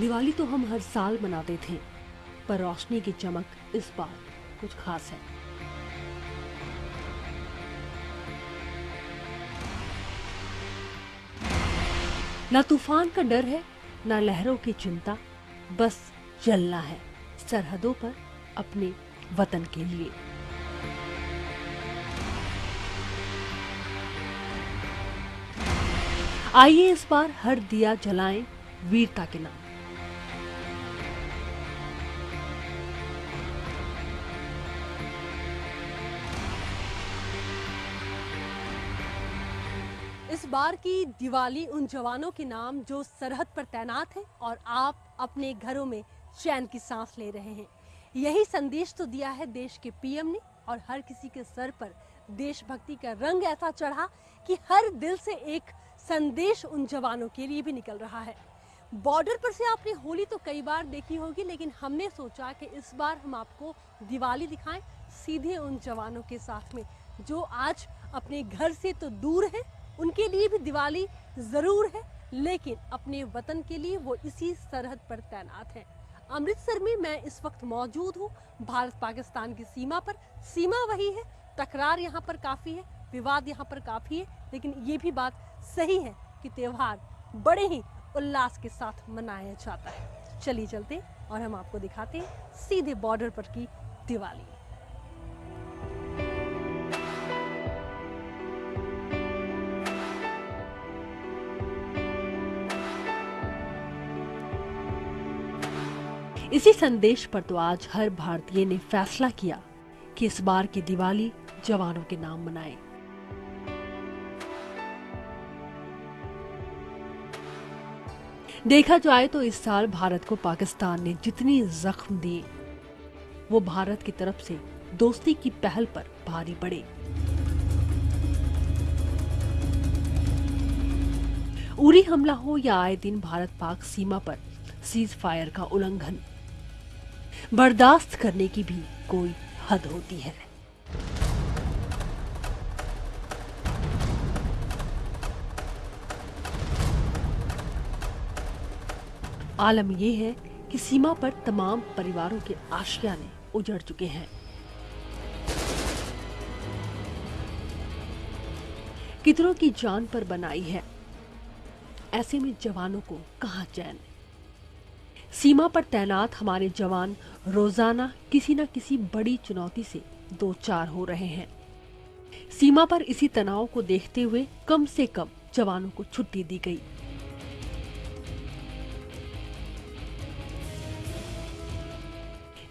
दिवाली तो हम हर साल मनाते थे, पर रोशनी की चमक इस बार कुछ खास है। ना तूफान का डर है, ना लहरों की चिंता, बस चलना है सरहदों पर अपने वतन के लिए। आइए इस बार हर दिया जलाएं वीरता के नाम। इस बार की दिवाली उन जवानों के नाम जो सरहद पर तैनात हैं और आप अपने घरों में चैन की सांस ले रहे हैं। यही संदेश तो दिया है देश के पीएम ने, और हर किसी के सर पर देशभक्ति का रंग ऐसा चढ़ा कि हर दिल से एक संदेश उन जवानों के लिए भी निकल रहा है। बॉर्डर पर से आपने होली तो कई बार देखी होगी, लेकिन हमने सोचा कि इस बार हम आपको दिवाली दिखाएं सीधे उन जवानों के साथ में जो आज अपने घर से तो दूर है। उनके लिए भी दिवाली जरूर है, लेकिन अपने वतन के लिए वो इसी सरहद पर तैनात है। अमृतसर में मैं इस वक्त मौजूद हूँ, भारत पाकिस्तान की सीमा पर। सीमा वही है, तकरार यहाँ पर काफी है, विवाद यहाँ पर काफी है, लेकिन ये भी बात सही है कि त्योहार बड़े ही उल्लास के साथ मनाया जाता है। चलिए चलते और हम आपको दिखाते हैं सीधे बॉर्डर पर की दिवाली। इसी संदेश पर तो आज हर भारतीय ने फैसला किया कि इस बार की दिवाली जवानों के नाम मनाएं। देखा जाए तो इस साल भारत को पाकिस्तान ने जितनी जख्म दिए, वो भारत की तरफ से दोस्ती की पहल पर भारी पड़े। उरी हमला हो या आए दिन भारत पाक सीमा पर सीज फायर का उल्लंघन, बर्दाश्त करने की भी कोई हद होती है। आलम यह है कि सीमा पर तमाम परिवारों के आशियाने उजड़ चुके हैं। कितनों की जान पर बनाई है। ऐसे में जवानों को कहां चैन। सीमा पर तैनात हमारे जवान रोजाना किसी न किसी बड़ी चुनौती से दो चार हो रहे हैं। सीमा पर इसी तनाव को देखते हुए कम से कम जवानों को छुट्टी दी गई।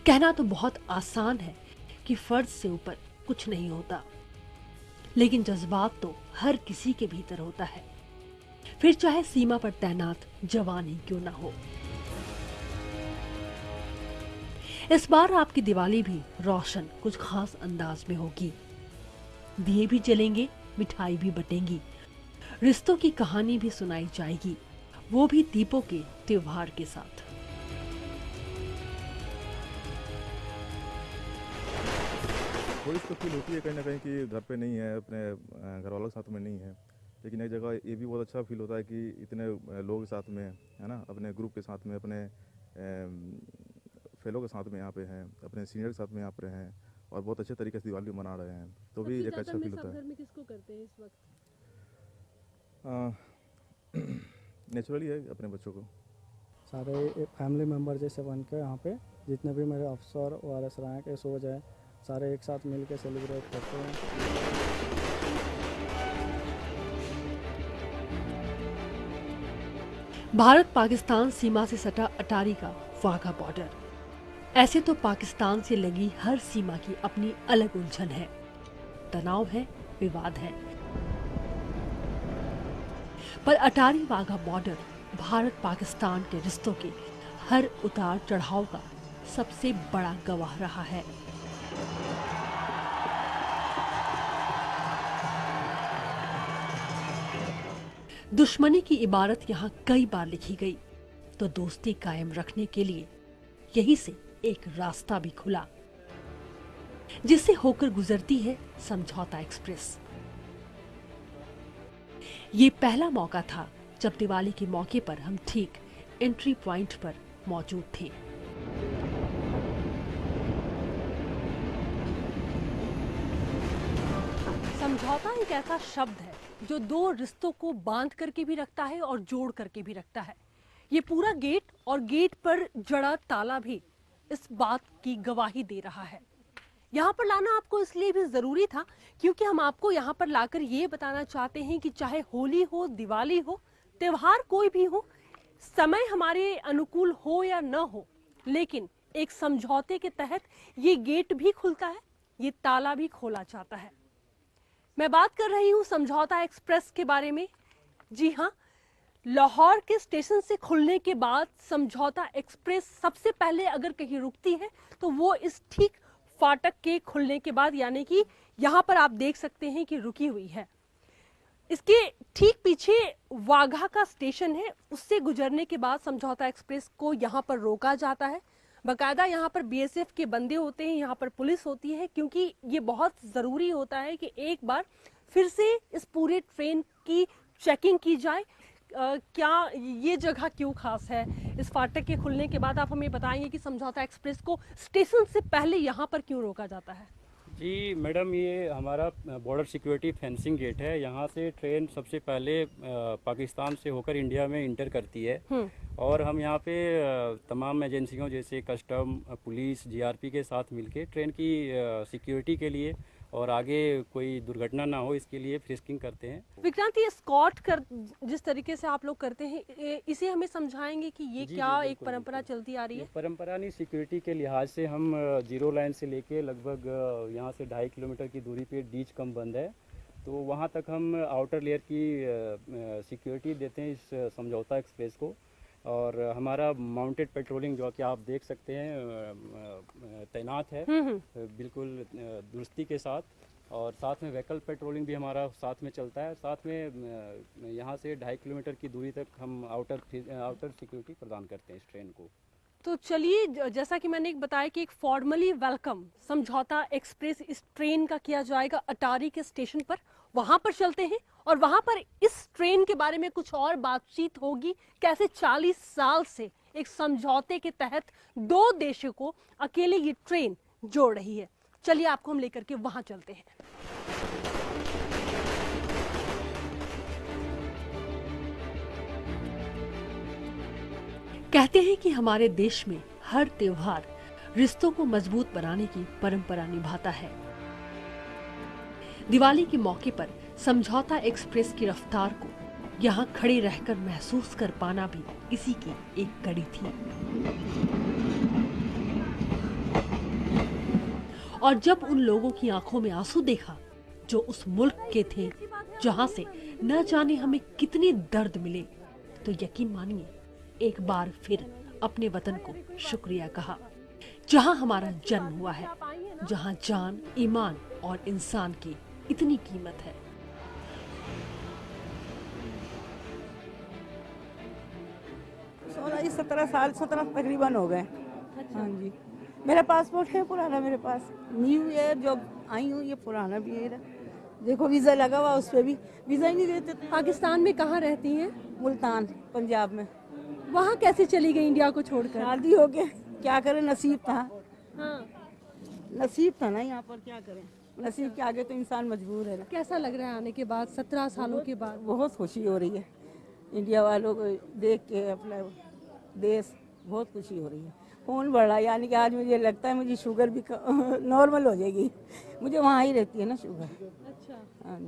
कहना तो बहुत आसान है कि फर्ज से ऊपर कुछ नहीं होता, लेकिन जज्बात तो हर किसी के भीतर होता है, फिर चाहे सीमा पर तैनात जवान ही क्यों ना हो। इस बार आपकी दिवाली भी रोशन कुछ खास अंदाज में होगी। दिए भी जलेंगे, मिठाई भी बटेंगी, रिश्तों की कहानी भी सुनाई जाएगी, वो भी दीपों के त्योहार के साथ। थोड़ी तो फील होती है कहीं ना कहीं कि घर पे नहीं है, अपने घर वालों के साथ में नहीं है, लेकिन एक जगह ये भी बहुत अच्छा फील होता है कि इतने लोग साथ में है ना, अपने ग्रुप के साथ में, अपने फेलो के साथ में यहाँ पे हैं, अपने सीनियर के साथ में यहाँ पे हैं और बहुत अच्छे तरीके से दिवाली मना रहे हैं, तो भी एक अच्छा फील होता है। घर में किसको करते हैं इस वक्त? नेचुरली है अपने बच्चों को। सारे फैमिली मेम्बर जैसे बन के यहाँ पे जितने भी मेरे अफसर और असराएँ के सोच है, सारे एक साथ मिल के सेलिब्रेट करते हैं। भारत पाकिस्तान सीमा से सटा अटारी का वाघा बॉर्डर। ऐसे तो पाकिस्तान से लगी हर सीमा की अपनी अलग उलझन है, तनाव है, विवाद है, पर अटारी वाघा बॉर्डर भारत पाकिस्तान के रिश्तों के हर उतार चढ़ाव का सबसे बड़ा गवाह रहा है। दुश्मनी की इबारत यहाँ कई बार लिखी गई, तो दोस्ती कायम रखने के लिए यहीं से एक रास्ता भी खुला, जिससे होकर गुजरती है समझौता एक्सप्रेस। ये पहला मौका था जब दिवाली के मौके पर हम ठीक एंट्री पॉइंट पर मौजूद थे। समझौता एक ऐसा शब्द है जो दो रिश्तों को बांध करके भी रखता है और जोड़ करके भी रखता है। ये पूरा गेट और गेट पर जड़ा ताला भी इस बात की गवाही दे रहा है। यहाँ पर लाना आपको इसलिए भी जरूरी था क्योंकि हम आपको यहाँ पर लाकर ये बताना चाहते हैं कि चाहे होली हो, दिवाली हो, त्योहार कोई भी हो, समय हमारे अनुकूल हो या न हो, लेकिन एक समझौते के तहत ये गेट भी खुलता है, ये ताला भी खोला जाता है। मैं बात कर रही हूँ समझौता एक्सप्रेस के बारे में। जी हाँ, लाहौर के स्टेशन से खुलने के बाद समझौता एक्सप्रेस सबसे पहले अगर कहीं रुकती है तो वो इस ठीक फाटक के खुलने के बाद, यानी कि यहाँ पर आप देख सकते हैं कि रुकी हुई है। इसके ठीक पीछे वाघा का स्टेशन है, उससे गुजरने के बाद समझौता एक्सप्रेस को यहाँ पर रोका जाता है। बाकायदा यहाँ पर बीएसएफ के बंदे होते हैं, यहाँ पर पुलिस होती है, क्योंकि ये बहुत ज़रूरी होता है कि एक बार फिर से इस पूरे ट्रेन की चेकिंग की जाए। क्या ये जगह क्यों खास है? इस फाटक के खुलने के बाद आप हमें बताएंगे कि समझौता एक्सप्रेस को स्टेशन से पहले यहाँ पर क्यों रोका जाता है? जी मैडम, ये हमारा बॉर्डर सिक्योरिटी फेंसिंग गेट है। यहाँ से ट्रेन सबसे पहले पाकिस्तान से होकर इंडिया में इंटर करती है और हम यहाँ पे तमाम एजेंसियों जैसे कस्टम, पुलिस, जीआरपी के साथ मिलके ट्रेन की सिक्योरिटी के लिए और आगे कोई दुर्घटना ना हो इसके लिए फ्रिस्किंग करते हैं। विक्रांत, ये स्कॉट कर जिस तरीके से आप लोग करते हैं, इसे हमें समझाएंगे कि ये जी, क्या जी, एक परंपरा चलती आ रही है? परंपरा नहीं, सिक्योरिटी के लिहाज से हम जीरो लाइन से लेके लगभग यहाँ से 2.5 किलोमीटर की दूरी पे डीच कम बंद है, तो वहाँ तक हम आउटर लेयर की सिक्योरिटी देते हैं इस समझौता एक्सप्रेस को। और हमारा माउंटेड पेट्रोलिंग जो कि आप देख सकते हैं तैनात है बिल्कुल दुरुस्ती के साथ, और साथ में व्हीकल पेट्रोलिंग भी हमारा साथ में चलता है। साथ में यहाँ से 2.5 किलोमीटर की दूरी तक हम आउटर सिक्योरिटी प्रदान करते हैं इस ट्रेन को। तो चलिए, जैसा कि मैंने बताया कि एक फॉर्मली वेलकम समझौता एक्सप्रेस इस ट्रेन का किया जाएगा अटारी के स्टेशन पर, वहां पर चलते हैं और वहां पर इस ट्रेन के बारे में कुछ और बातचीत होगी। कैसे 40 साल से एक समझौते के तहत दो देशों को अकेले ये ट्रेन जोड़ रही है। चलिए आपको हम लेकर के वहां चलते हैं। कहते हैं कि हमारे देश में हर त्योहार रिश्तों को मजबूत बनाने की परंपरा निभाता है। दिवाली के मौके पर समझौता एक्सप्रेस की रफ्तार को यहाँ खड़े रहकर महसूस कर पाना भी इसी की एक कड़ी थी। और जब उन लोगों की आंखों में आंसू देखा जो उस मुल्क के थे जहां से न जाने हमें कितने दर्द मिले, तो यकीन मानिए एक बार फिर अपने वतन को शुक्रिया कहा, जहां हमारा जन्म हुआ है, जहां जान, ईमान और इंसान की इतनी कीमत है। ये 17 साल 17 तकरीबन हो गए। हाँ जी, मेरा पासपोर्ट है पुराना मेरे पास, न्यू ईयर जो आई हूँ ये पुराना भी है। देखो वीज़ा लगा हुआ, उस पर भी वीज़ा ही नहीं देते थे। पाकिस्तान में कहाँ रहती हैं? मुल्तान, पंजाब में। वहाँ कैसे चली गई इंडिया को छोड़कर? शादी हो गया, क्या करें, नसीब था। हाँ। नसीब था ना, यहाँ पर क्या करें, नसीब के आगे तो इंसान मजबूर है ना। कैसा लग रहा है आने के बाद, 17 सालों के बाद? बहुत खुशी हो रही है, इंडिया वालों को देख के, अपना देश, बहुत खुशी हो रही है। खून बढ़ रहा है, यानी कि आज मुझे लगता है मुझे शुगर भी नॉर्मल हो जाएगी। मुझे वहाँ ही रहती है ना शुगर। अच्छा। हाँ,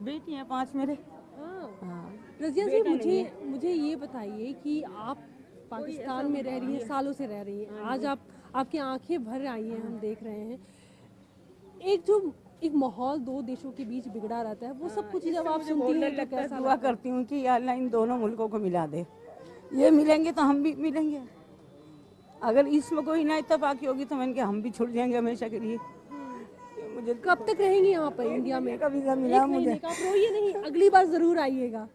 बेटी हैं 5 मेरे। हाँ। रज़िया जी, मुझे ये बताइए कि आप पाकिस्तान में रह रही हैं, सालों से रह रही हैं, आज आपकी आंखें भर आई हैं, हम देख रहे हैं। एक माहौल दो देशों के बीच बिगड़ा रहता है, वो सब कुछ जब आप सुनती हैं तो कैसा? दुआ करती हूँ कि या अल्लाह इन दोनों मुल्कों को मिला दे। ये मिलेंगे तो हम भी मिलेंगे, अगर इसमें कोई ना इत्तेफाकी होगी तो मैंने हम भी छुट जाएंगे हमेशा के लिए। मुझे कब तक रहेंगी यहाँ पर इंडिया में? का वीज़ा मिला मुझे। आप रोइए नहीं, अगली बार जरूर आइएगा।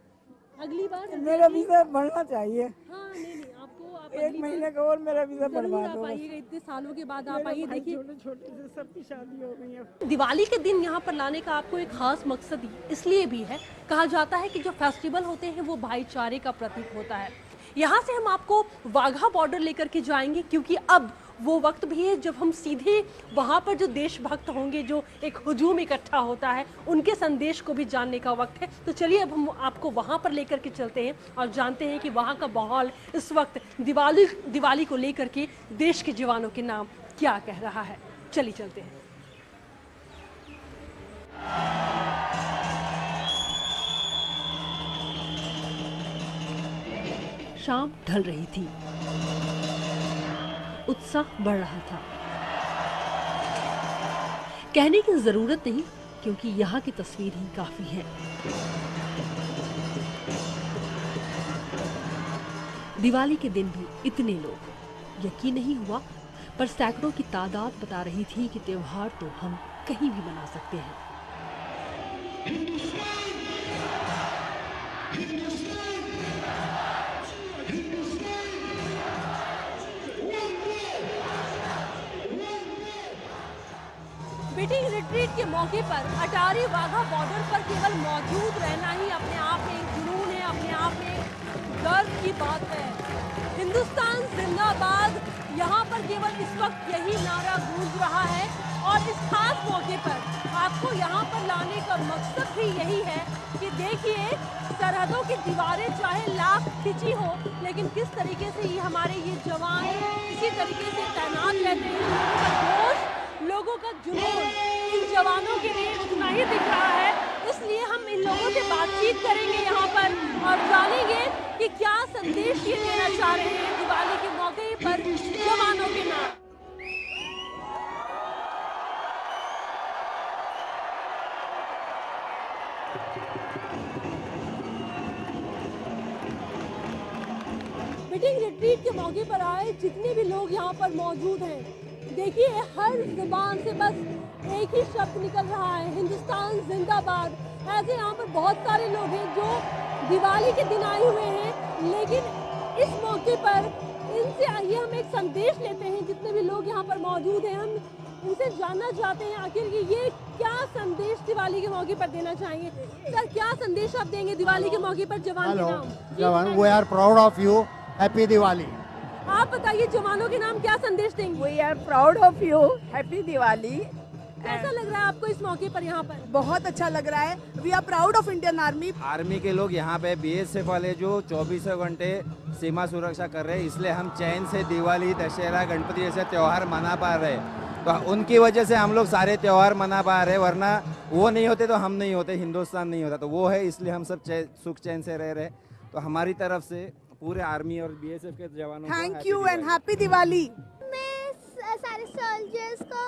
अगली बार मेरा वीज़ा बढ़ना चाहिए। हाँ, नहीं, आप 1 महीने का और मेरा वीज़ा जरूर बढ़वा आप दो। आइएगा, इतने सालों के बाद आप आइए। देखिए, छोटे से सबकी शादी हो गई है। दिवाली के दिन यहाँ पर लाने का आपको एक खास मकसद इसलिए भी है, कहा जाता है कि जो फेस्टिवल होते हैं वो भाईचारे का प्रतीक होता है। यहाँ से हम आपको वाघा बॉर्डर लेकर के जाएंगे, क्योंकि अब वो वक्त भी है जब हम सीधे वहाँ पर जो देशभक्त होंगे, जो एक हुजूम इकट्ठा होता है, उनके संदेश को भी जानने का वक्त है। तो चलिए अब हम आपको वहाँ पर लेकर के चलते हैं और जानते हैं कि वहाँ का माहौल इस वक्त दिवाली को लेकर के देश के जवानों के नाम क्या कह रहा है। चलिए चलते हैं। शाम ढल रही थी, उत्साह बढ़ रहा था। कहने की जरूरत नहीं, क्योंकि यहाँ की तस्वीर ही काफी है। दिवाली के दिन भी इतने लोग, यकीन नहीं हुआ, पर सैकड़ों की तादाद बता रही थी कि त्योहार तो हम कहीं भी मना सकते हैं। मीटिंग रिट्रीट के मौके पर अटारी वाघा बॉर्डर पर केवल मौजूद रहना ही अपने आप में एक जुनून है, अपने आप में गर्व की बात है। हिंदुस्तान जिंदाबाद, यहाँ पर केवल इस वक्त यही नारा गूंज रहा है। और इस खास मौके पर आपको यहाँ पर लाने का मकसद भी यही है कि देखिए, सरहदों की दीवारें चाहे लाख खिंची हो, लेकिन किस तरीके से ये हमारे ये जवान इसी तरीके से तैनात रहते हैं। लोगों का जोश, लोगों का जुनून इन जवानों के लिए उतना ही दिख रहा है। इसलिए हम इन लोगों से बातचीत करेंगे यहाँ पर और जानेंगे कि क्या संदेश ये देना चाह रहे हैं दिवाली के मौके पर जवानों के नाम। मीटिंग रिट्रीट के मौके पर आए जितने भी लोग यहाँ पर मौजूद हैं, देखिए हर जुबान से बस एक ही शब्द निकल रहा है, हिंदुस्तान जिंदाबाद। ऐसे यहाँ पर बहुत सारे लोग हैं जो दिवाली के दिन आए हुए हैं, लेकिन इस मौके पर इनसे आइए हम एक संदेश लेते हैं। जितने भी लोग यहाँ पर मौजूद हैं, हम उनसे जानना चाहते हैं आखिर कि ये क्या संदेश दिवाली के मौके पर देना चाहेंगे। सर, क्या संदेश आप देंगे दिवाली के मौके पर जवान के नाम? जवान, we are proud of you, happy Diwali. आप बताइए जवानों के नाम क्या संदेश देंगे? We are proud of you, happy Diwali. कैसा लग रहा है आपको इस मौके पर यहाँ पर? बहुत अच्छा लग रहा है। We are proud of Indian army. Army के लोग यहाँ पे बीएसएफ वाले जो 24 घंटे सीमा सुरक्षा कर रहे हैं, इसलिए हम चैन से दिवाली, दशहरा, गणपति जैसे त्यौहार मना पा रहे हैं। तो उनकी वजह से हम लोग सारे त्यौहार मना पा रहे हैं, वरना वो नहीं होते तो हम नहीं होते, हिंदुस्तान नहीं होता। तो वो है, इसलिए हम सब सुख चैन से रह रहे। तो हमारी तरफ से पूरे आर्मी और बीएसएफ के जवानों को thank you and happy Diwali. मैं सारे सोल्जर्स को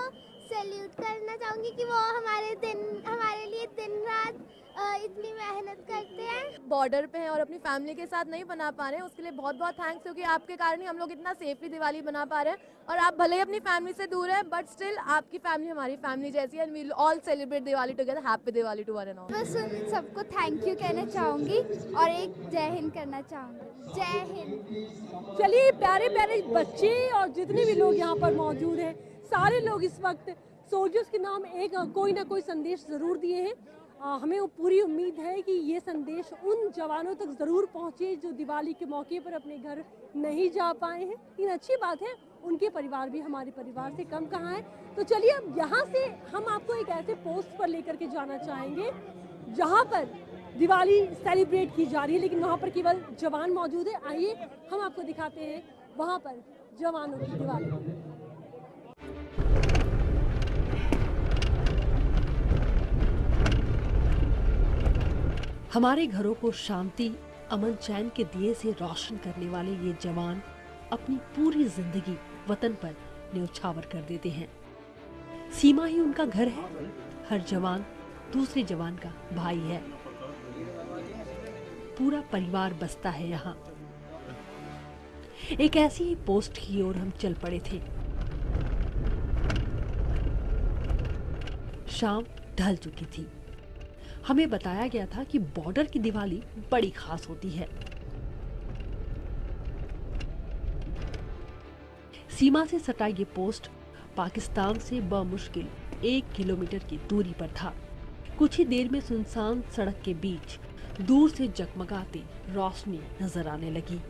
सैल्यूट करना चाहूँगी कि वो हमारे लिए दिन रात इतनी मेहनत करते हैं। बॉर्डर पे हैं और अपनी फैमिली के साथ नहीं बना पा रहे हैं, उसके लिए बहुत बहुत थैंक्स, क्योंकि आपके कारण ही हम लोग इतना सेफली दिवाली बना पा रहे हैं। और आप भले ही अपनी फैमिली से दूर हैं, बट स्टिल आपकी फैमिली हमारी फैमिली जैसी है। And we will all celebrate Diwali together. Happy Diwali to one and all. बस सबको थैंक यू कहना चाहूँगी और एक जय हिंद करना चाहूँगी। जय हिंद। चलिए, प्यारे प्यारे बच्चे और जितने भी लोग यहाँ पर मौजूद हैं, सारे लोग इस वक्त सोल्जर्स के नाम एक कोई ना कोई संदेश ज़रूर दिए हैं। हमें वो पूरी उम्मीद है कि ये संदेश उन जवानों तक ज़रूर पहुँचे जो दिवाली के मौके पर अपने घर नहीं जा पाए हैं। लेकिन अच्छी बात है, उनके परिवार भी हमारे परिवार से कम कहाँ है। तो चलिए अब यहाँ से हम आपको एक ऐसे पोस्ट पर लेकर के जाना चाहेंगे जहाँ पर दिवाली सेलिब्रेट की जा रही है, लेकिन वहाँ पर केवल जवान मौजूद है। आइए हम आपको दिखाते हैं वहाँ पर जवानों की दिवाली। हमारे घरों को शांति, अमन, चैन के दिए से रोशन करने वाले ये जवान अपनी पूरी जिंदगी वतन पर न्यौछावर कर देते हैं। सीमा ही उनका घर है। हर जवान दूसरे जवान का भाई है। पूरा परिवार बसता है यहाँ। एक ऐसी ही पोस्ट की ओर हम चल पड़े थे। शाम ढल चुकी थी। हमें बताया गया था कि बॉर्डर की दिवाली बड़ी खास होती है। सीमा से सटा ये पोस्ट पाकिस्तान से बमुश्किल 1 किलोमीटर की दूरी पर था। कुछ ही देर में सुनसान सड़क के बीच दूर से जगमगाती रोशनी नजर आने लगी।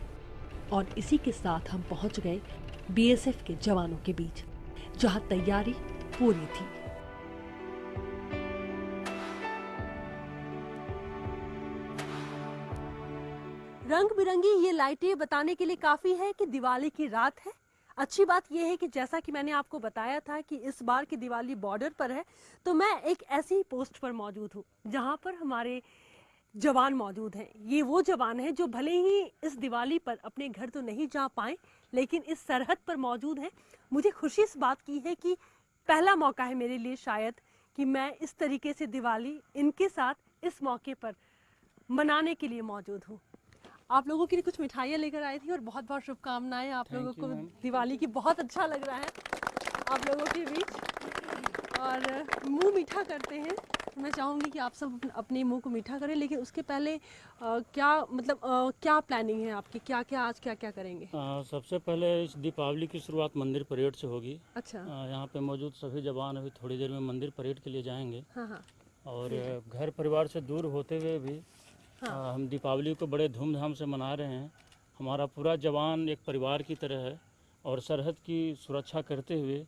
और इसी के साथ हम पहुंच गए बीएसएफ के जवानों के बीच, जहां तैयारी पूरी थी। रंग बिरंगी ये लाइटें बताने के लिए काफी है कि दिवाली की रात है। अच्छी बात यह है कि जैसा कि मैंने आपको बताया था कि इस बार की दिवाली बॉर्डर पर है, तो मैं एक ऐसी ही पोस्ट पर मौजूद हूँ जहाँ पर हमारे जवान मौजूद हैं। ये वो जवान हैं जो भले ही इस दिवाली पर अपने घर तो नहीं जा पाए, लेकिन इस सरहद पर मौजूद हैं। मुझे खुशी इस बात की है कि पहला मौका है मेरे लिए शायद कि मैं इस तरीके से दिवाली इनके साथ इस मौके पर मनाने के लिए मौजूद हूँ। आप लोगों के लिए कुछ मिठाइयाँ लेकर आई थी और बहुत बहुत शुभकामनाएं आप लोगों को दिवाली की। बहुत अच्छा लग रहा है आप लोगों के बीच और मुंह मीठा करते हैं। मैं चाहूँगी कि आप सब अपने मुंह को मीठा करें, लेकिन उसके पहले क्या प्लानिंग है आपकी? आज क्या करेंगे? सबसे पहले इस दीपावली की शुरुआत मंदिर परेड से होगी। अच्छा। यहाँ पे मौजूद सभी जवान अभी थोड़ी देर में मंदिर परेड के लिए जाएंगे। हाँ। और घर परिवार से दूर होते हुए भी हम दीपावली को बड़े धूमधाम से मना रहे हैं। हमारा पूरा जवान एक परिवार की तरह है और सरहद की सुरक्षा करते हुए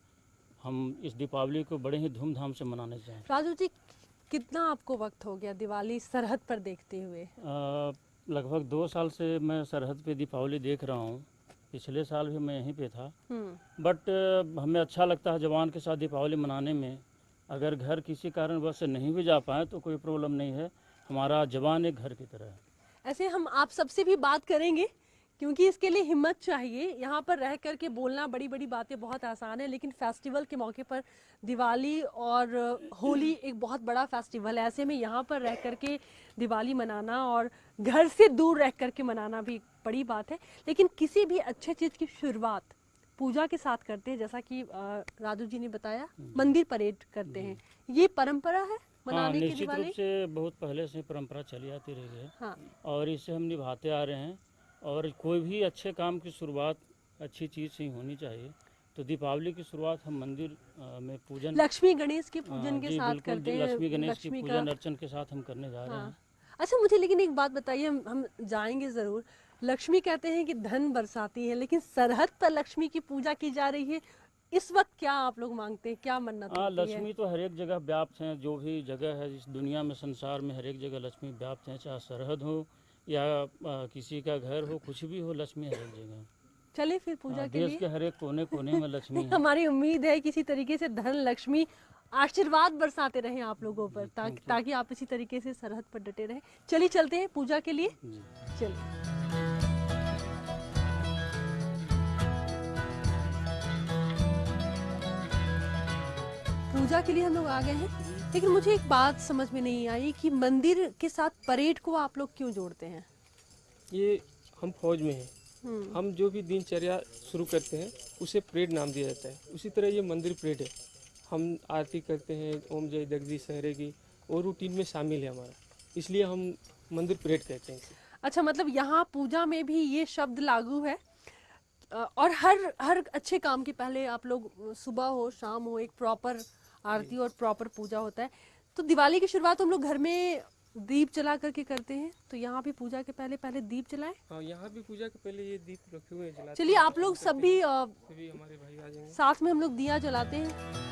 हम इस दीपावली को बड़े ही धूमधाम से मनाने चाहेंगे। राजू जी, कितना आपको वक्त हो गया दिवाली सरहद पर देखते हुए? लगभग 2 साल से मैं सरहद पे दीपावली देख रहा हूँ। पिछले साल भी मैं यहीं पे था। बट हमें अच्छा लगता है जवान के साथ दीपावली मनाने में। अगर घर किसी कारणवश से नहीं भी जा पाए तो कोई प्रॉब्लम नहीं है, हमारा जवान एक घर की तरह है। ऐसे हम आप सबसे भी बात करेंगे क्योंकि इसके लिए हिम्मत चाहिए। यहाँ पर रह करके बोलना बड़ी बड़ी बातें बहुत आसान है, लेकिन फेस्टिवल के मौके पर दिवाली और होली एक बहुत बड़ा फेस्टिवल है। ऐसे में यहाँ पर रह करके दिवाली मनाना और घर से दूर रह करके मनाना भी बड़ी बात है। लेकिन किसी भी अच्छे चीज़ की शुरुआत पूजा के साथ करते हैं, जैसा कि राजू जी ने बताया मंदिर परेड करते हैं। ये परंपरा है मनाने की निश्चित दिवाली? रूप से बहुत पहले से परंपरा चली आती रही है और इसे हम निभाते आ रहे हैं। और कोई भी अच्छे काम की शुरुआत अच्छी चीज़ से ही होनी चाहिए। तो दीपावली की शुरुआत हम मंदिर में पूजन, लक्ष्मी गणेश के पूजन के साथ करते हैं। लक्ष्मी गणेश की पूजन अर्चन के साथ हम करने जा रहे हैं। अच्छा, मुझे लेकिन एक बात बताइए, हम जाएंगे ज़रूर। लक्ष्मी कहते हैं कि धन बरसाती है, लेकिन सरहद पर लक्ष्मी की पूजा की जा रही है। इस वक्त क्या आप लोग मांगते हैं, क्या मन्नत होती है? लक्ष्मी तो हर एक जगह व्याप्त हैं। जो भी जगह है इस दुनिया में, संसार में, हर एक जगह लक्ष्मी व्याप्त हैं। चाहे सरहद हो या किसी का घर हो, कुछ भी हो, लक्ष्मी हर एक जगह। चले फिर पूजा के लिए। देश के हर एक कोने कोने में लक्ष्मी है। हमारी उम्मीद है किसी तरीके से धन लक्ष्मी आशीर्वाद बरसाते रहें आप लोगों पर, ताकि आप इसी तरीके से सरहद पर डटे रहें। चलिए चलते हैं पूजा के लिए। चलिए। पूजा के लिए हम लोग आ गए हैं, लेकिन मुझे एक बात समझ में नहीं आई कि मंदिर के साथ परेड को आप लोग क्यों जोड़ते हैं? ये हम फौज में हैं। हम जो भी दिनचर्या शुरू करते हैं उसे परेड नाम दिया जाता है। उसी तरह ये मंदिर परेड है। हम आरती करते हैं ओम जय जगदीश हरे की, और रूटीन में शामिल है हमारा, इसलिए हम मंदिर परेड कहते हैं इसे। अच्छा, मतलब यहाँ पूजा में भी ये शब्द लागू है और हर अच्छे काम के पहले आप लोग सुबह हो शाम हो एक प्रॉपर आरती और प्रॉपर पूजा होता है। तो दिवाली की शुरुआत हम लोग घर में दीप जला करके करते हैं, तो यहाँ भी पूजा के पहले दीप जलाएं। हाँ, यहाँ भी पूजा के पहले ये दीप रखे हुए हैं। चलिए आप लोग सभी हमारे भाई आ जाएंगे, साथ में हम लोग दिया जलाते हैं।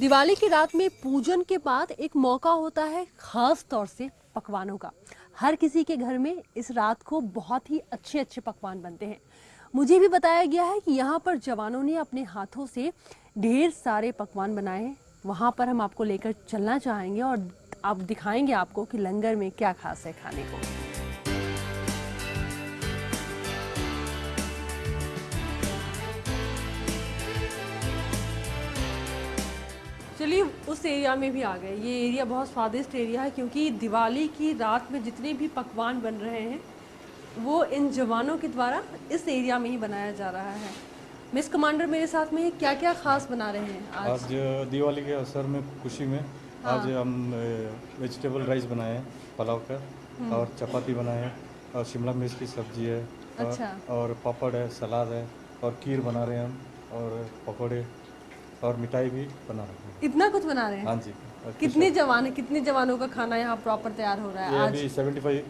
दिवाली की रात में पूजन के बाद एक मौका होता है खास तौर से पकवानों का। हर किसी के घर में इस रात को बहुत ही अच्छे अच्छे पकवान बनते हैं। मुझे भी बताया गया है कि यहाँ पर जवानों ने अपने हाथों से ढेर सारे पकवान बनाए हैं। वहाँ पर हम आपको लेकर चलना चाहेंगे और आप दिखाएंगे आपको कि लंगर में क्या खास है खाने को। चलिए उस एरिया में भी आ गए। ये एरिया बहुत स्वादिष्ट एरिया है क्योंकि दिवाली की रात में जितने भी पकवान बन रहे हैं वो इन जवानों के द्वारा इस एरिया में ही बनाया जा रहा है। मिस कमांडर मेरे साथ में क्या क्या खास बना रहे हैं आज? दिवाली के अवसर में खुशी में आज हम वेजिटेबल राइस बनाए हैं, पुलाव का, और चपाती बनाए हैं, और शिमला मिर्च की सब्जी है, अच्छा। और पापड़ है, सलाद है, और खीर बना रहे हैं हम, और पकौड़े और मिठाई भी बना रहे हैं। इतना कुछ बना रहे हैं? हाँ जी। कितने जवानों का खाना यहाँ प्रॉपर तैयार हो रहा है आज? अभी 75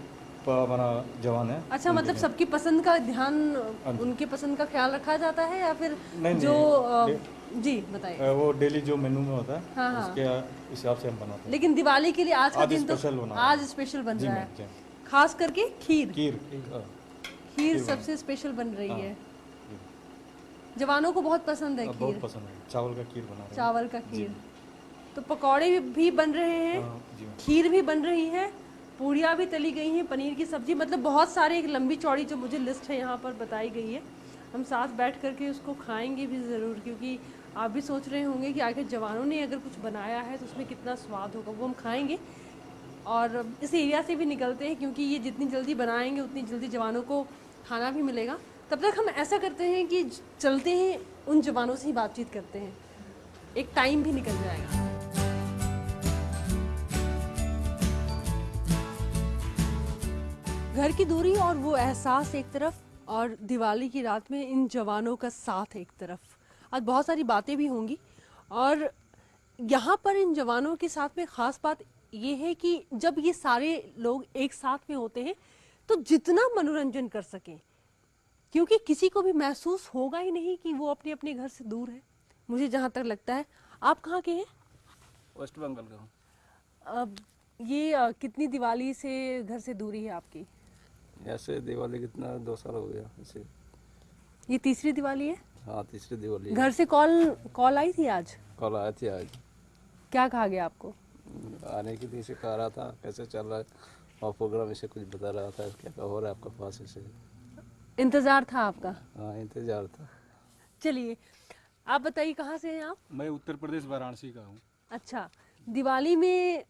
हमारा जवान है। अच्छा, मतलब सबकी पसंद का ध्यान, उनके पसंद का ख्याल रखा जाता है या फिर जो जी बताइए। वो डेली जो मेनू में होता है, हाँ। उसके हिसाब से हम बनाते हैं। लेकिन दिवाली के लिए आज का दिन तो आज स्पेशल बन रहा है, खास करके खीर सबसे स्पेशल बन रही है। जवानों को बहुत पसंद है खीर। बहुत पसंद है। चावल का खीर बना रहे हैं। चावल का खीर। तो पकौड़े भी बन रहे हैं, खीर भी बन रही है, पूड़ियाँ भी तली गई हैं, पनीर की सब्जी, मतलब बहुत सारे, एक लंबी चौड़ी जो मुझे लिस्ट है यहाँ पर बताई गई है। हम साथ बैठ करके उसको खाएंगे भी ज़रूर, क्योंकि आप भी सोच रहे होंगे कि आखिर जवानों ने अगर कुछ बनाया है तो उसमें कितना स्वाद होगा, वो हम खाएंगे। और इस एरिया से भी निकलते हैं क्योंकि ये जितनी जल्दी बनाएंगे उतनी जल्दी जवानों को खाना भी मिलेगा। तब तक हम ऐसा करते हैं कि चलते हैं, उन जवानों से ही बातचीत करते हैं, एक टाइम भी निकल जाएगा। घर की दूरी और वो एहसास एक तरफ, और दिवाली की रात में इन जवानों का साथ एक तरफ। आज बहुत सारी बातें भी होंगी, और यहाँ पर इन जवानों के साथ में ख़ास बात ये है कि जब ये सारे लोग एक साथ में होते हैं तो जितना मनोरंजन कर सकें, क्योंकि किसी को भी महसूस होगा ही नहीं कि वो अपने अपने घर से दूर है। मुझे जहाँ तक लगता है। आप कहाँ के हैं? वेस्ट बंगाल का हूँ। अब ये कितनी दिवाली से घर से दूरी है आपकी? ऐसे दिवाली कितना 2 साल हो गया ऐसे। ये तीसरी दिवाली है? हाँ, तीसरी दिवाली। घर से कॉल आई थी आज? कॉल आई थी आज। क्या कहा गया आपको? आने के लिए से कह रहा था कैसे चल रहा है, और प्रोग्राम ऐसे कुछ बता रहा था, क्या हो रहा है आपका पास ऐसे। इंतजार था आपका? हाँ, इंतजार था। चलिए आप बताइए कहाँ से हैं आप? मैं उत्तर प्रदेश वाराणसी का हूँ। अच्छा, दिवाली में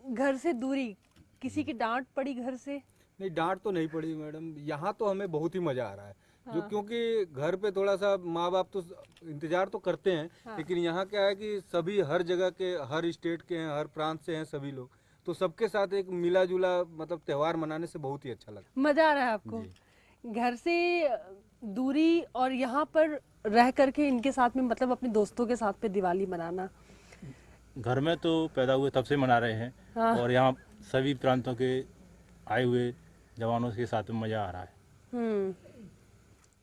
घर से दूरी, किसी की डांट पड़ी घर से? नहीं, डांट तो नहीं पड़ी मैडम। यहाँ तो हमें बहुत ही मज़ा आ रहा है। हाँ। जो क्योंकि घर पे थोड़ा सा माँ बाप तो इंतजार तो करते हैं। हाँ। लेकिन यहाँ क्या है कि सभी हर जगह के, हर स्टेट के हैं, हर प्रांत से हैं सभी लोग, तो सबके साथ एक मिला जुला मतलब त्यौहार मनाने से बहुत ही अच्छा लगता है। मज़ा आ रहा है आपको घर से दूरी और यहाँ पर रह करके इनके साथ में, मतलब अपने दोस्तों के साथ पे दिवाली मनाना? घर में तो पैदा हुए तब से मना रहे हैं। हाँ। और यहाँ सभी प्रांतों के आए हुए जवानों के साथ में मज़ा आ रहा है।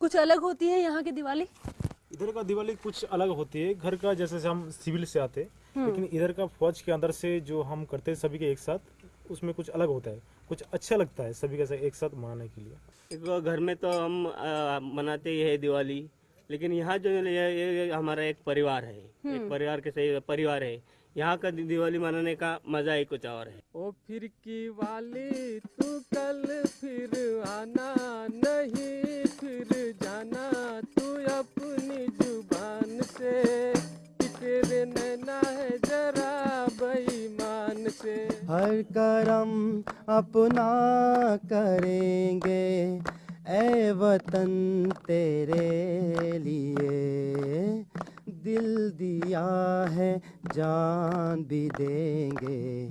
कुछ अलग होती है यहाँ की दिवाली? इधर का दिवाली कुछ अलग होती है। घर का जैसे हम सिविल से आते, लेकिन इधर का फौज के अंदर से जो हम करते हैं सभी के एक साथ, उसमें कुछ अलग होता है, कुछ अच्छा लगता है सभी का एक साथ मनाने के लिए। घर में तो हम मनाते ही है दिवाली, लेकिन यहाँ जो ये हमारा एक परिवार है, एक परिवार के सही परिवार है। यहाँ का दिवाली मनाने का मजा ही कुछ और है। ओ फिर की वाली तू कल फिर आना, नहीं फिर जाना तू अपनी जुबान से, तेरे नैना है जरा बेईमान से। हर करम अपना करेंगे ऐ वतन तेरे लिए, दिल दिया है जान भी देंगे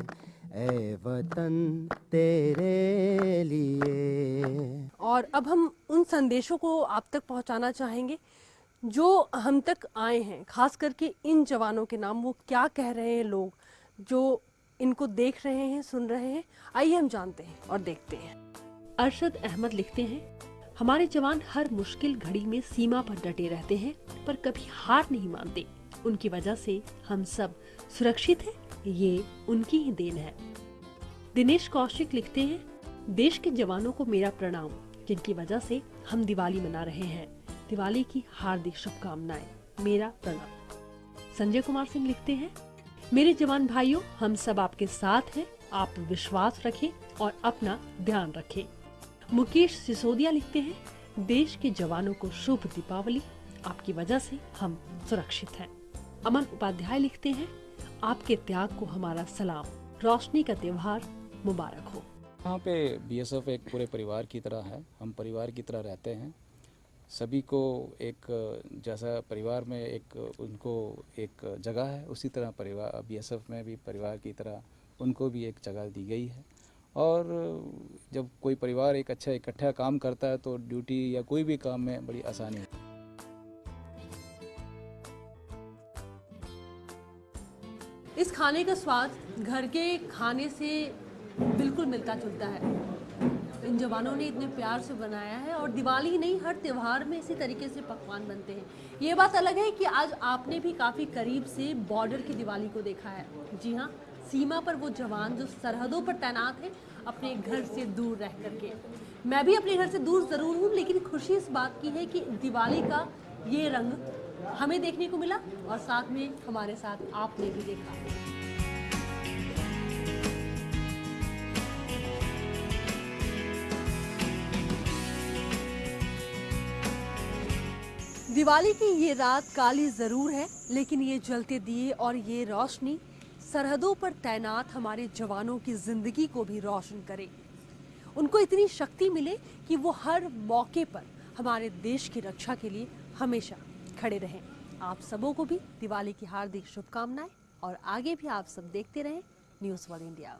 ऐ वतन तेरे लिए। और अब हम उन संदेशों को आप तक पहुंचाना चाहेंगे जो हम तक आए हैं, खास करके इन जवानों के नाम। वो क्या कह रहे हैं लोग जो इनको देख रहे हैं, सुन रहे हैं? आइए हम जानते हैं और देखते हैं। अरशद अहमद लिखते हैं, हमारे जवान हर मुश्किल घड़ी में सीमा पर डटे रहते हैं, पर कभी हार नहीं मानते। उनकी वजह से हम सब सुरक्षित हैं, ये उनकी ही देन है। दिनेश कौशिक लिखते हैं, देश के जवानों को मेरा प्रणाम, जिनकी वजह से हम दिवाली मना रहे हैं। दिवाली की हार्दिक शुभकामनाएं, मेरा प्रणाम। संजय कुमार सिंह लिखते हैं, मेरे जवान भाइयों, हम सब आपके साथ हैं, आप विश्वास रखें और अपना ध्यान रखें। मुकेश सिसोदिया लिखते हैं, देश के जवानों को शुभ दीपावली, आपकी वजह से हम सुरक्षित हैं। अमन उपाध्याय लिखते हैं, आपके त्याग को हमारा सलाम, रोशनी का त्योहार मुबारक हो। यहाँ पे बीएसएफ एक पूरे परिवार की तरह है, हम परिवार की तरह रहते हैं। सभी को एक जैसा परिवार में एक उनको एक जगह है, उसी तरह परिवार बीएसएफ में भी परिवार की तरह उनको भी एक जगह दी गई है। और जब कोई परिवार एक अच्छा इकट्ठा काम करता है तो ड्यूटी या कोई भी काम में बड़ी आसानी होती है। इस खाने का स्वाद घर के खाने से बिल्कुल मिलता जुलता है। इन जवानों ने इतने प्यार से बनाया है और दिवाली ही नहीं, हर त्योहार में इसी तरीके से पकवान बनते हैं। ये बात अलग है कि आज आपने भी काफ़ी करीब से बॉर्डर की दिवाली को देखा है। जी हाँ, सीमा पर वो जवान जो सरहदों पर तैनात है अपने घर से दूर रह करके। मैं भी अपने घर से दूर ज़रूर हूँ, लेकिन खुशी इस बात की है कि दिवाली का ये रंग हमें देखने को मिला और साथ में हमारे साथ आपने भी देखा। दिवाली की ये रात काली जरूर है, लेकिन ये जलते दिए और ये रोशनी सरहदों पर तैनात हमारे जवानों की जिंदगी को भी रोशन करे। उनको इतनी शक्ति मिले कि वो हर मौके पर हमारे देश की रक्षा के लिए हमेशा खड़े रहें। आप सबों को भी दिवाली की हार्दिक शुभकामनाएं और आगे भी आप सब देखते रहें न्यूज़ वर्ल्ड इंडिया।